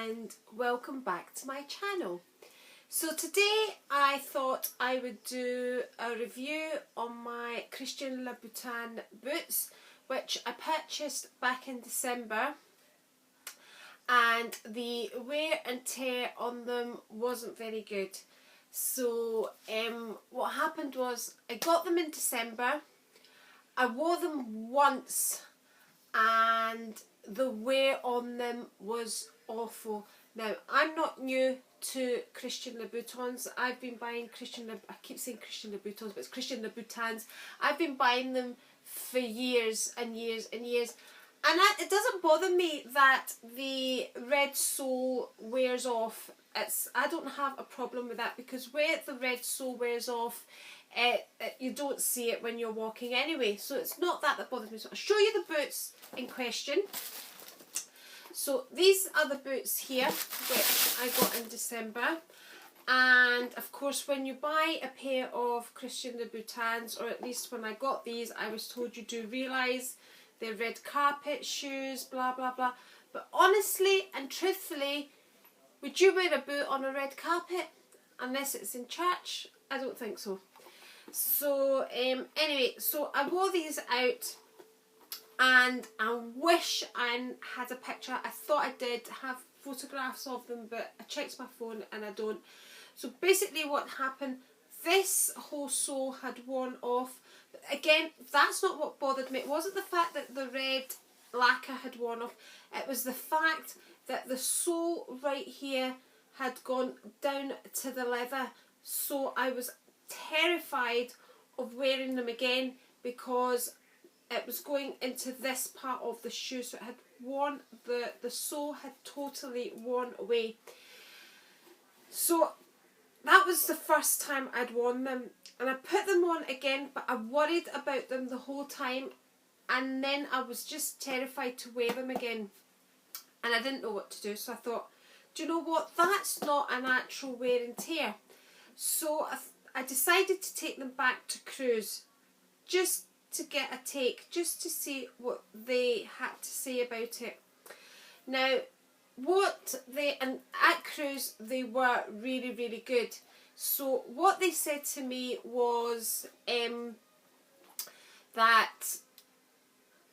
and welcome back to my channel. So today I thought I would do a review on my Christian Louboutin boots, which I purchased back in December, and the wear and tear on them wasn't very good. So what happened was I got them in December, I wore them once and the wear on them was awful. Now, I'm not new to Christian Louboutins. I've been buying I keep saying Christian Louboutins, but it's Christian Louboutins. I've been buying them for years and years and years. And it doesn't bother me that the red sole wears off. I don't have a problem with that, because where the red sole wears off, you don't see it when you're walking anyway. So it's not that bothers me. So I'll show you the boots in question. So these are the boots here, which I got in December. And of course, when you buy a pair of Christian Louboutins, or at least when I got these, I was told you do realise they're red carpet shoes, blah blah blah. But honestly and truthfully, would you wear a boot on a red carpet? Unless it's in church? I don't think so. So anyway, so I wore these out, and I wish I had a picture. I thought I did have photographs of them, but I checked my phone and I don't. So basically what happened, this whole sole had worn off. But again, that's not what bothered me. It wasn't the fact that the red lacquer had worn off. It was the fact that the sole right here had gone down to the leather. So I was terrified of wearing them again, because it was going into this part of the shoe. So it had worn, the sole had totally worn away. So that was the first time I'd worn them, and I put them on again, but I worried about them the whole time, and then I was just terrified to wear them again, and I didn't know what to do. So I thought, do you know what, that's not a natural wear and tear. So I decided to take them back to cruise, just to get a take, just to see what they had to say about it. Now, and at cruise they were really, really good. So what they said to me was that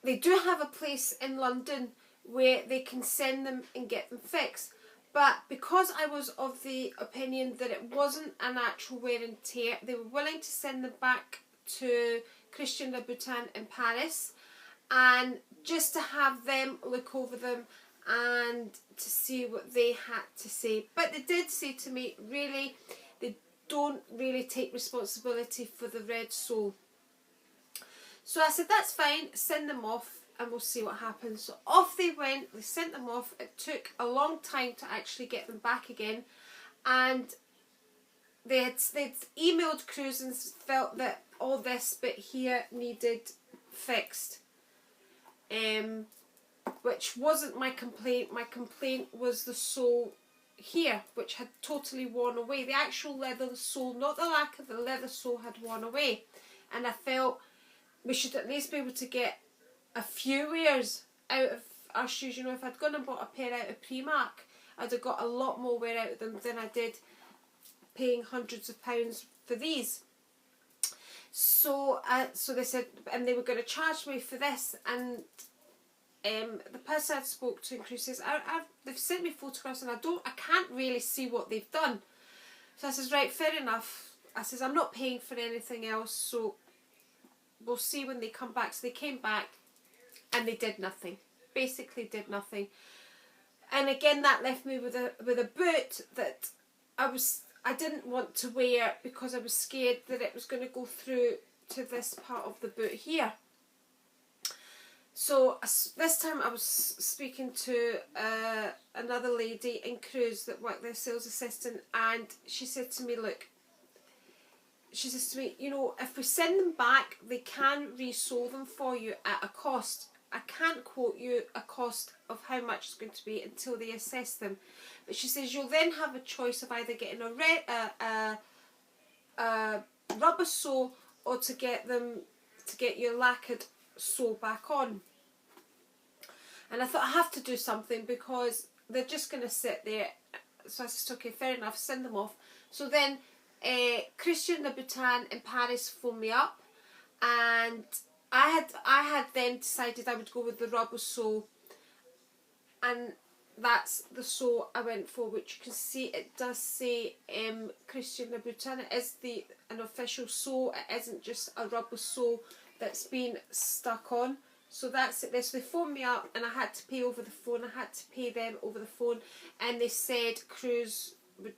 they do have a place in London where they can send them and get them fixed. But because I was of the opinion that it wasn't a natural wear and tear, they were willing to send them back to Christian Louboutin in Paris, and just to have them look over them and to see what they had to say. But they did say to me, really, they don't really take responsibility for the red sole. So I said, that's fine, send them off and we'll see what happens. So off they went, they sent them off. It took a long time to actually get them back again, and they'd emailed cruise and felt that all this bit here needed fixed, which wasn't my complaint. My complaint was the sole here, which had totally worn away. The actual leather sole, not the lacquer, the leather sole had worn away, and I felt we should at least be able to get a few wears out of our shoes. You know, if I'd gone and bought a pair out of Primark, I'd have got a lot more wear out of them than I did paying hundreds of pounds for these. So so they said, and they were going to charge me for this, and the person I spoke to in cruise says, they've sent me photographs and I can't really see what they've done. So I says, right, fair enough. I says, I'm not paying for anything else, so we'll see when they come back. So they came back and they did nothing, basically did nothing. And again, that left me with a boot that I didn't want to wear, because I was scared that it was going to go through to this part of the boot here. So this time I was speaking to another lady in cruise that worked there, sales assistant, and she said to me, look, she says to me, you know, if we send them back, they can resole them for you at a cost. I can't quote you a cost of how much it's going to be until they assess them. But she says you'll then have a choice of either getting a rubber sole, or to get your lacquered sole back on. And I thought, I have to do something, because they're just going to sit there. So I said, okay, fair enough, send them off. So then Christian Louboutin in Paris phoned me up, and I had then decided I would go with the rubber sole, and that's the sole I went for, which you can see it does say Christian Louboutin. It is an official sole. It isn't just a rubber sole that's been stuck on. So that's it. So they phoned me up, and I had to pay over the phone. I had to pay them over the phone, and they said Cruise would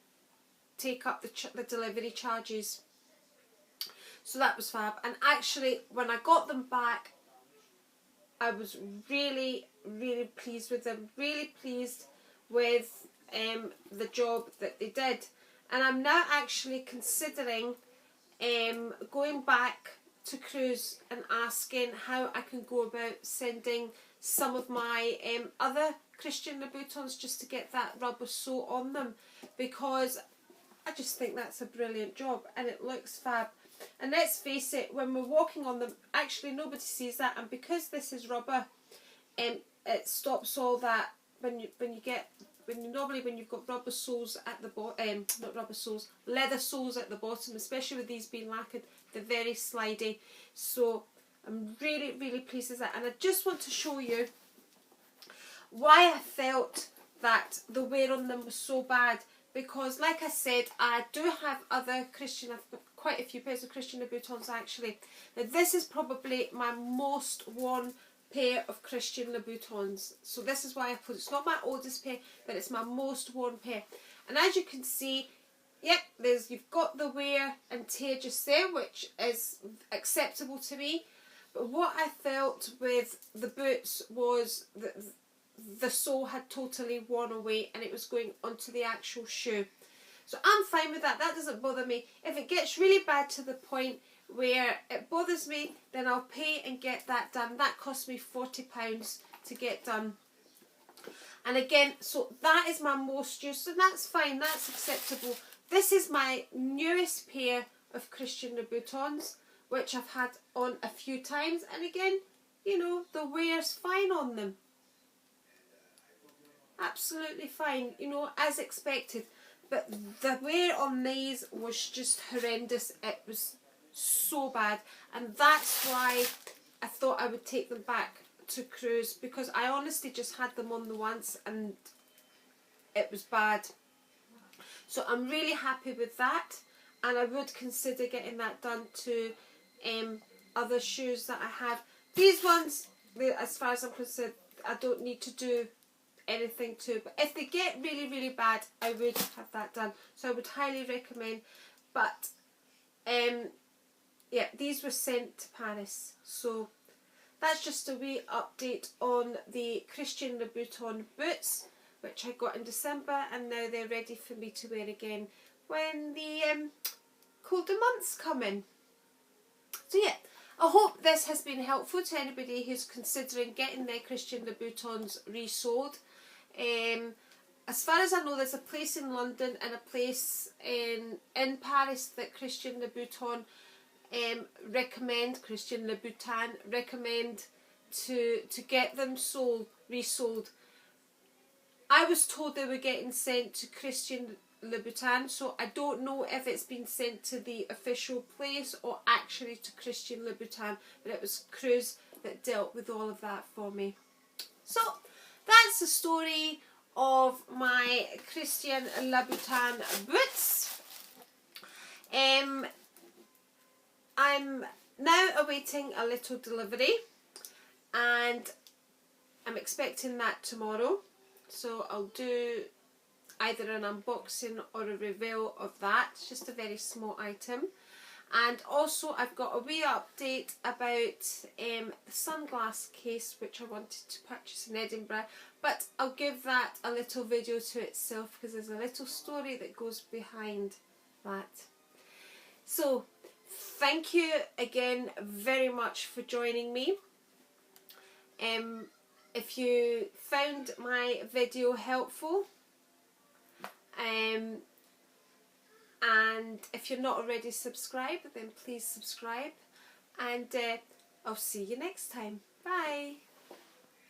take up the delivery charges. So that was fab. And actually, when I got them back, I was really, really pleased with them. Really pleased with the job that they did. And I'm now actually considering going back to Cruise and asking how I can go about sending some of my other Christian Louboutins, just to get that rubber sole on them, because I just think that's a brilliant job and it looks fab. And let's face it, when we're walking on them, actually nobody sees that, and because this is rubber, it stops all that when you've got rubber soles at the bottom, not rubber soles, leather soles at the bottom, especially with these being lacquered, they're very slidey. So I'm really, really pleased with that. And I just want to show you why I felt that the wear on them was so bad. Because like I said, I do have other Christian, I've got quite a few pairs of Christian Louboutins actually. Now this is probably my most worn pair of Christian Louboutins. So this is why I put it. It's not my oldest pair, but it's my most worn pair. And as you can see, yep, you've got the wear and tear just there, which is acceptable to me. But what I felt with the boots was that the sole had totally worn away and it was going onto the actual shoe. So I'm fine with that. That doesn't bother me. If it gets really bad to the point where it bothers me, then I'll pay and get that done. That cost me £40 to get done. And again, so that is my most used, and that's fine, that's acceptable. This is my newest pair of Christian Louboutins, which I've had on a few times, and again, you know, the wear's fine on them. Absolutely fine, you know, as expected. But the wear on these was just horrendous. It was so bad, and that's why I thought I would take them back to Cruise, because I honestly just had them on the once and it was bad. So I'm really happy with that, and I would consider getting that done to other shoes that I have. These ones, as far as I'm concerned, I don't need to do anything to, but if they get really, really bad, I would have that done. So I would highly recommend. But yeah, these were sent to Paris, so that's just a wee update on the Christian Louboutin boots, which I got in December, and now they're ready for me to wear again when the colder months come in. So yeah, I hope this has been helpful to anybody who's considering getting their Christian Louboutins resold. As far as I know, there's a place in London and a place in Paris that Christian Louboutin Christian Louboutin recommend to get them resold. I was told they were getting sent to Christian Louboutin, so I don't know if it's been sent to the official place or actually to Christian Louboutin, but it was Cruise that dealt with all of that for me. So that's the story of my Christian Louboutin boots. I'm now awaiting a little delivery, and I'm expecting that tomorrow. So I'll do either an unboxing or a reveal of that. It's just a very small item. And also I've got a wee update about the sunglass case, which I wanted to purchase in Edinburgh, but I'll give that a little video to itself because there's a little story that goes behind that. So thank you again very much for joining me. If you found my video helpful, and if you're not already subscribed, then please subscribe, and I'll see you next time. Bye.